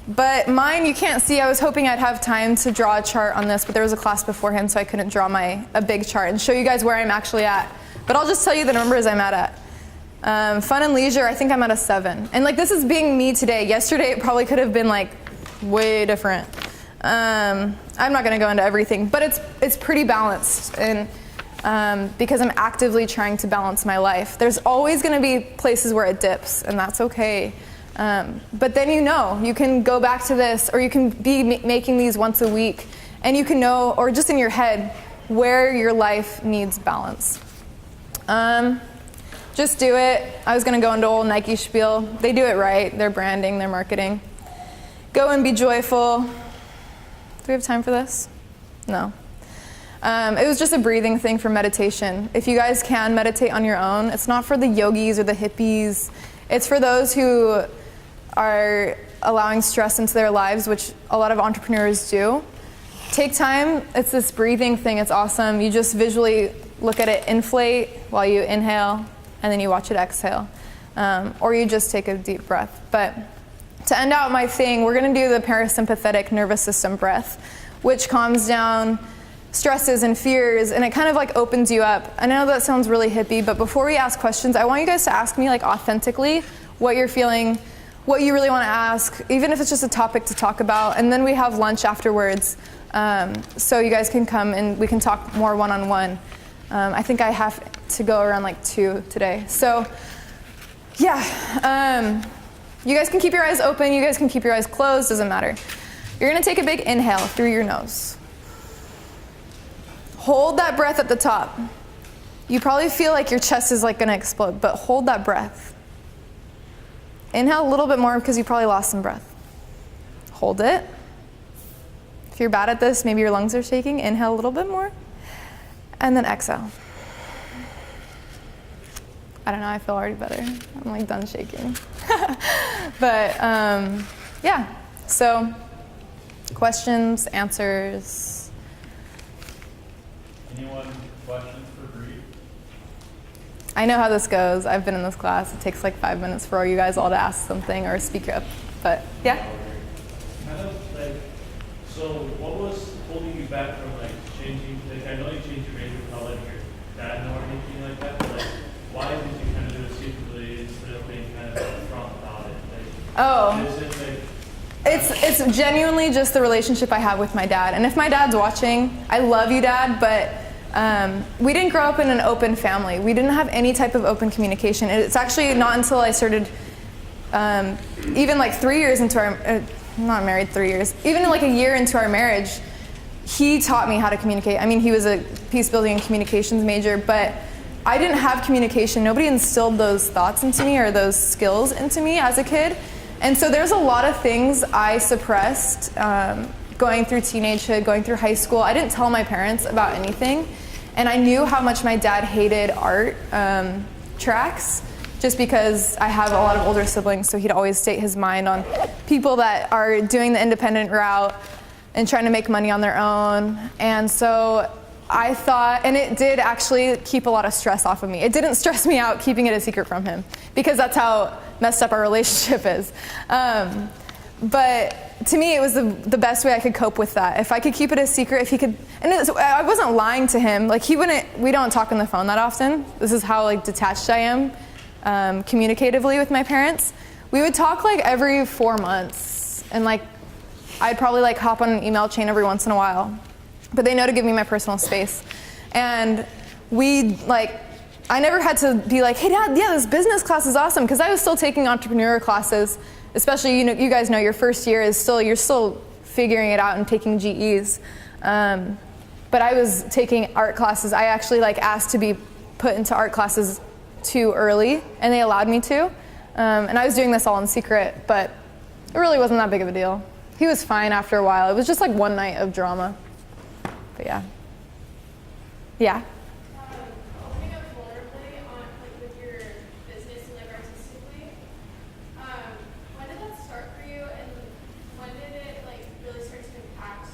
But mine, you can't see. I was hoping I'd have time to draw a chart on this, but there was a class beforehand, so I couldn't draw a big chart and show you guys where I'm actually at. But I'll just tell you the numbers I'm at. Fun and leisure, I think I'm at a 7. And like, this is being me today. Yesterday, it probably could have been like way different. I'm not gonna go into everything, but it's pretty balanced, and because I'm actively trying to balance my life. There's always gonna be places where it dips, and that's okay. But then you can go back to this, or you can be making these once a week, and you can know, or just in your head, where your life needs balance. Just do it. I was gonna go into old Nike spiel. They do it right. Their branding, their marketing. Go and be joyful. Do we have time for this? No. It was just a breathing thing for meditation. If you guys can meditate on your own, it's not for the yogis or the hippies. It's for those who are allowing stress into their lives, which a lot of entrepreneurs do. Take time. It's this breathing thing. It's awesome. You just visually look at it inflate while you inhale, and then you watch it exhale. Or you just take a deep breath. But to end out my thing, we're gonna do the parasympathetic nervous system breath, which calms down stresses and fears, and it kind of like opens you up. I know that sounds really hippie, but before we ask questions, I want you guys to ask me like authentically what you're feeling, what you really wanna ask, even if it's just a topic to talk about, and then we have lunch afterwards, so you guys can come and we can talk more one-on-one. I think I have to go around like 2 today. So yeah, you guys can keep your eyes open, you guys can keep your eyes closed, doesn't matter. You're gonna take a big inhale through your nose. Hold that breath at the top. You probably feel like your chest is like gonna explode, but hold that breath. Inhale a little bit more because you probably lost some breath. Hold it. If you're bad at this, maybe your lungs are shaking, inhale a little bit more. And then exhale. I don't know, I feel already better. I'm like done shaking. But yeah, so questions, answers. Anyone questions for Bree? I know how this goes. I've been in this class. It takes like 5 minutes for you guys all to ask something or speak up. But yeah. Kind of like, so what was holding you back from like changing, like I know you changed your major without letting your dad know or anything like that, but like why did you kind of do it secretly instead of being kind of upfront about it? Like, Oh. is it like, It's genuinely just the relationship I have with my dad. And if my dad's watching, I love you, Dad, but we didn't grow up in an open family. We didn't have any type of open communication. It's actually not until I started, even like 3 years into our, I'm not married 3 years, even like a year into our marriage, he taught me how to communicate. I mean, he was a peace building and communications major, but I didn't have communication. Nobody instilled those thoughts into me or those skills into me as a kid. And so there's a lot of things I suppressed going through teenagehood, going through high school. I didn't tell my parents about anything. And I knew how much my dad hated art tracks, just because I have a lot of older siblings, so he'd always state his mind on people that are doing the independent route and trying to make money on their own. And so I thought, and it did actually keep a lot of stress off of me. It didn't stress me out keeping it a secret from him, because that's how messed up our relationship is. But to me, it was the best way I could cope with that. If I could keep it a secret, if he could, and I wasn't lying to him. Like we don't talk on the phone that often. This is how like detached I am communicatively with my parents. We would talk like every 4 months, and like I'd probably like hop on an email chain every once in a while. But they know to give me my personal space. And I never had to be like, hey Dad, yeah, this business class is awesome, because I was still taking entrepreneur classes, especially, you guys know your first year is you're still figuring it out and taking GEs. but I was taking art classes. I actually like asked to be put into art classes too early, and they allowed me to. And I was doing this all in secret, but it really wasn't that big of a deal. He was fine after a while. It was just like one night of drama. But yeah. Yeah. Opening up vulnerably on with your business and artistically. When did that start for you, and when did it really start to impact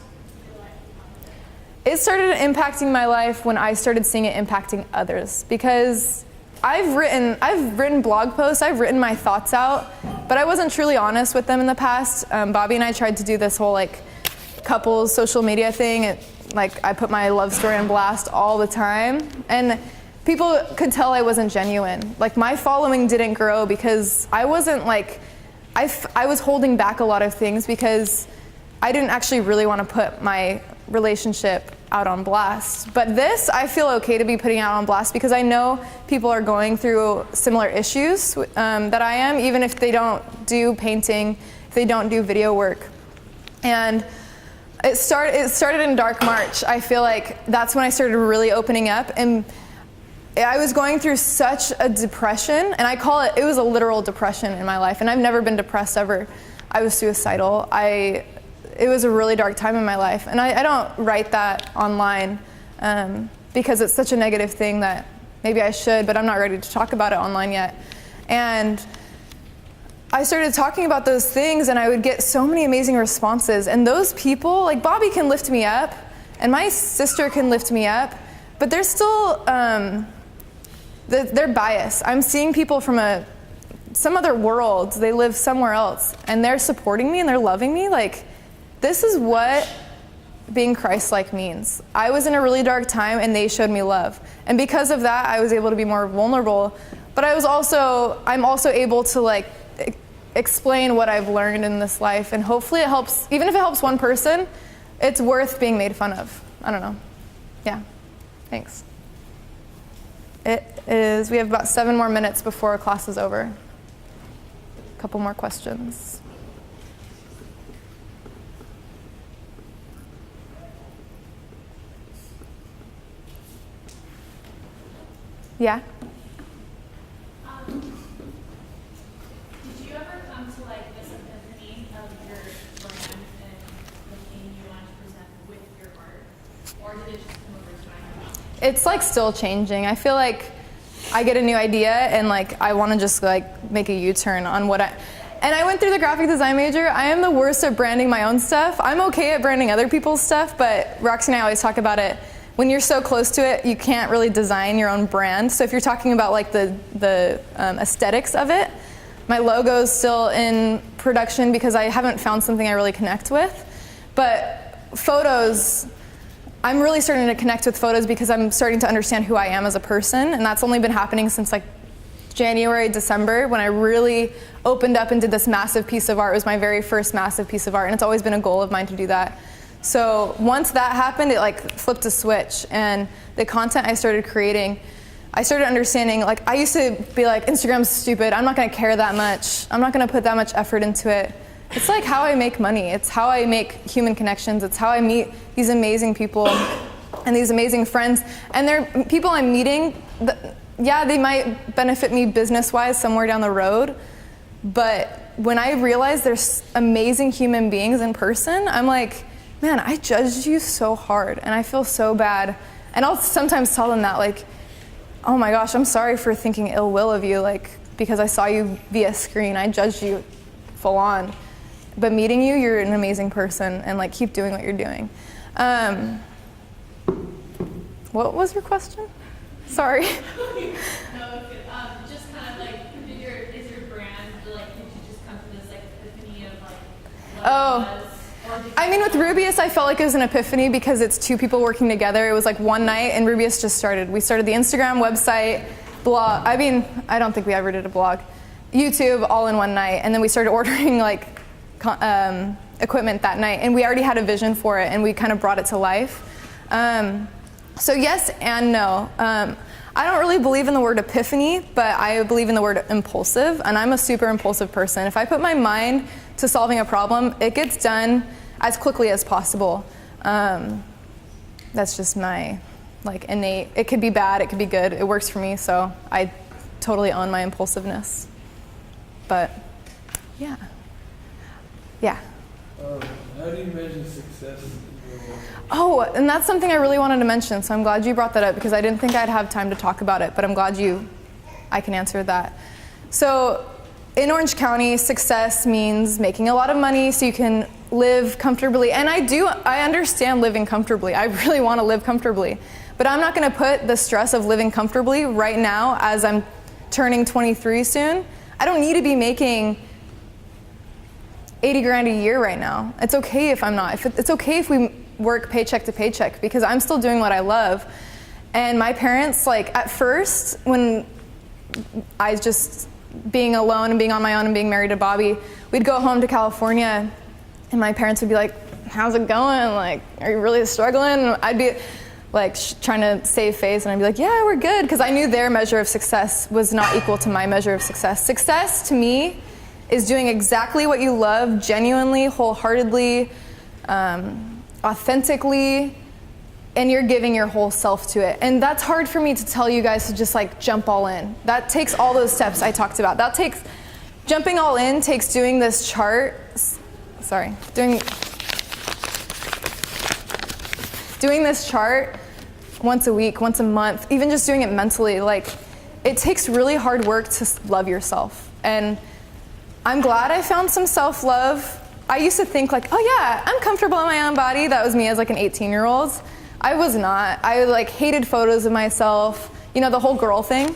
your life and confidence? It started impacting my life when I started seeing it impacting others, because I've written blog posts, I've written my thoughts out, but I wasn't truly honest with them in the past. Bobby and I tried to do this whole couples social media thing. I put my love story on blast all the time, and people could tell I wasn't genuine. My following didn't grow because I wasn't I was holding back a lot of things because I didn't actually really want to put my relationship out on blast. But this, I feel okay to be putting out on blast because I know people are going through similar issues that I am, even if they don't do painting, if they don't do video work. And it started in dark March. I feel like that's when I started really opening up, and I was going through such a depression, and it was a literal depression in my life, and I've never been depressed ever. I was suicidal. It was a really dark time in my life, and I don't write that online because it's such a negative thing that maybe I should, but I'm not ready to talk about it online yet. And I started talking about those things, and I would get so many amazing responses. And those people, Bobby can lift me up, and my sister can lift me up, but they're still, they're biased. I'm seeing people from some other world. They live somewhere else, and they're supporting me and they're loving me. This is what being Christ-like means. I was in a really dark time, and they showed me love. And because of that, I was able to be more vulnerable. But I'm also able to explain what I've learned in this life, and hopefully it helps. Even if it helps one person, it's worth being made fun of. I don't know. Yeah. Thanks. We have about 7 more minutes before class is over. A couple more questions. Yeah? Did you ever come to this epiphany of your brand and the thing you want to present with your art? Or did it just come over time? It's still changing. I feel like I get a new idea and I want to just make a U-turn on what and I went through the graphic design major. I am the worst at branding my own stuff. I'm okay at branding other people's stuff, but Roxy and I always talk about it. When you're so close to it, you can't really design your own brand. So if you're talking about the aesthetics of it, my logo's still in production because I haven't found something I really connect with. But photos, I'm really starting to connect with photos because I'm starting to understand who I am as a person, and that's only been happening since January, December, when I really opened up and did this massive piece of art. It was my very first massive piece of art, and it's always been a goal of mine to do that. So once that happened, it flipped a switch, and the content I started creating, I started understanding, I used to be Instagram's stupid, I'm not gonna care that much, I'm not gonna put that much effort into it. It's how I make money, it's how I make human connections, it's how I meet these amazing people and these amazing friends, and they're people I'm meeting, yeah, they might benefit me business-wise somewhere down the road, but when I realize there's amazing human beings in person, I'm man, I judged you so hard, and I feel so bad. And I'll sometimes tell them that, oh my gosh, I'm sorry for thinking ill will of you, because I saw you via screen, I judged you full on. But meeting you, you're an amazing person, and keep doing what you're doing. What was your question? Sorry. No, just kind of is your brand, did you just come to this epiphany of what it was? I mean, with Rubeus, I felt like it was an epiphany because it's 2 people working together. It was one night, and Rubeus just started. We started the Instagram, website, blog. I mean, I don't think we ever did a blog. YouTube, all in one night. And then we started ordering equipment that night, and we already had a vision for it, and we kind of brought it to life. So yes and no. I don't really believe in the word epiphany, but I believe in the word impulsive, and I'm a super impulsive person. If I put my mind to solving a problem, it gets done as quickly as possible. That's just my innate. It could be bad, it could be good. It works for me, so I totally own my impulsiveness. But yeah. How do you measure success in your life? Oh, and that's something I really wanted to mention, so I'm glad you brought that up because I didn't think I'd have time to talk about it, but I'm glad I can answer that. So in Orange County, success means making a lot of money so you can live comfortably. And I understand living comfortably. I really want to live comfortably. But I'm not going to put the stress of living comfortably right now as I'm turning 23 soon. I don't need to be making 80 grand a year right now. It's okay if I'm not. It's okay if we work paycheck to paycheck because I'm still doing what I love. And my parents, at first, when I just being alone and being on my own and being married to Bobby, we'd go home to California and my parents would be like, how's it going? Are you really struggling? And I'd be trying to save face and I'd be like, yeah, we're good. Because I knew their measure of success was not equal to my measure of success. Success to me is doing exactly what you love, genuinely, wholeheartedly, authentically, and you're giving your whole self to it. And that's hard for me to tell you guys to just jump all in. That takes all those steps I talked about. Jumping all in takes doing this chart, doing this chart once a week, once a month, even just doing it mentally. It takes really hard work to love yourself. And I'm glad I found some self-love. I used to think oh yeah, I'm comfortable in my own body. That was me as an 18-year-old. I was not. I hated photos of myself. The whole girl thing.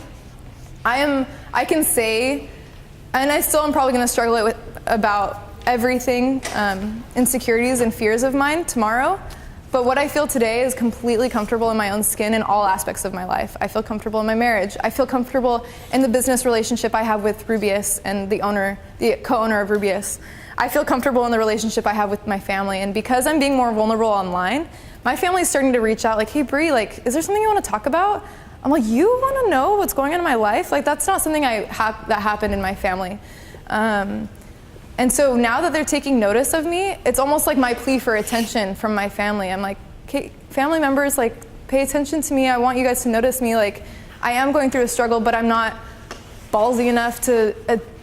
I can say, and I still am probably gonna struggle about everything, insecurities and fears of mine tomorrow. But what I feel today is completely comfortable in my own skin in all aspects of my life. I feel comfortable in my marriage. I feel comfortable in the business relationship I have with Rubeus and the co-owner of Rubeus. I feel comfortable in the relationship I have with my family. And because I'm being more vulnerable online, my family's starting to reach out hey Bree, is there something you want to talk about? I'm you want to know what's going on in my life? That's not something that happened in my family. And so now that they're taking notice of me, it's almost like my plea for attention from my family. I'm okay, family members, pay attention to me. I want you guys to notice me. I am going through a struggle, but I'm not ballsy enough to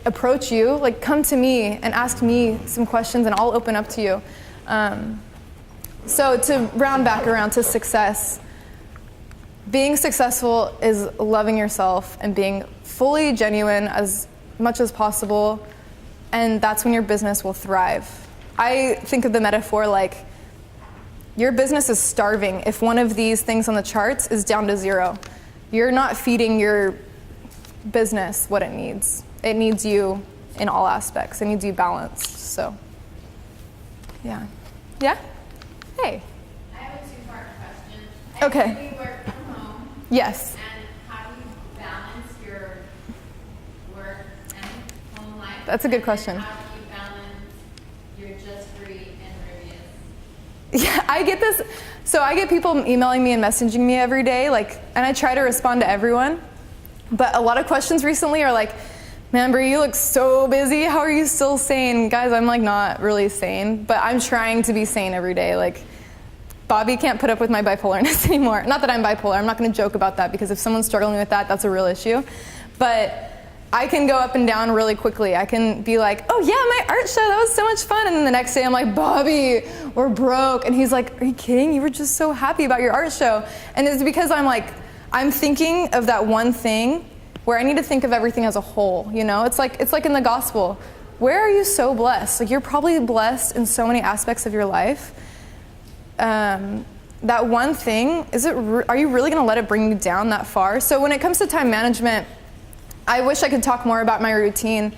approach you. Come to me and ask me some questions and I'll open up to you. So to round back around to success, being successful is loving yourself and being fully genuine as much as possible. And that's when your business will thrive. I think of the metaphor your business is starving if one of these things on the charts is down to 0. You're not feeding your business what it needs. It needs you in all aspects. It needs you balanced. So, yeah. Yeah? Hey. I have a 2-part question. Okay. You work from home. Yes. And how do you balance your work and home life? That's a good question. And how do you balance your Just Free and Rubeus? Yeah, I get this. So I get people emailing me and messaging me every day, and I try to respond to everyone. But a lot of questions recently are man, Bree, you look so busy. How are you still sane? Guys, I'm not really sane, but I'm trying to be sane every day. Bobby can't put up with my bipolarness anymore. Not that I'm bipolar. I'm not going to joke about that because if someone's struggling with that, that's a real issue. But I can go up and down really quickly. I can be oh yeah, my art show, that was so much fun. And then the next day I'm Bobby, we're broke. And he's are you kidding? You were just so happy about your art show. And it's because I'm thinking of that one thing where I need to think of everything as a whole, It's like in the gospel. Where are you so blessed? You're probably blessed in so many aspects of your life. That one thing, are you really gonna let it bring you down that far? So when it comes to time management, I wish I could talk more about my routine,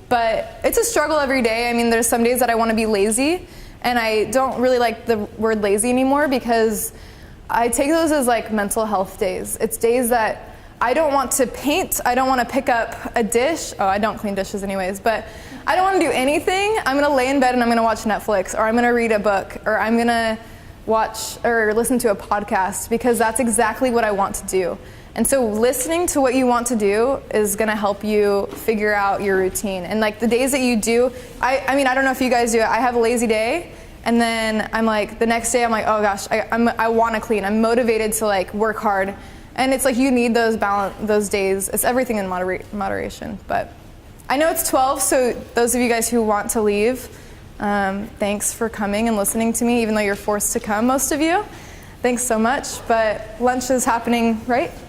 but it's a struggle every day. There's some days that I wanna be lazy, and I don't really like the word lazy anymore because I take those as mental health days. It's days that I don't want to paint, I don't want to pick up a dish. Oh, I don't clean dishes anyways, but I don't want to do anything. I'm going to lay in bed and I'm going to watch Netflix, or I'm going to read a book, or I'm going to watch or listen to a podcast because that's exactly what I want to do. And so listening to what you want to do is going to help you figure out your routine. And the days that you do, I don't know if you guys do it, I have a lazy day And then I'm like, the next day I'm like, oh gosh, I want to clean. I'm motivated to like work hard. And it's like you need those days. It's everything in moderation. But I know it's 12, so those of you guys who want to leave, thanks for coming and listening to me, even though you're forced to come, most of you. Thanks so much. But lunch is happening, right?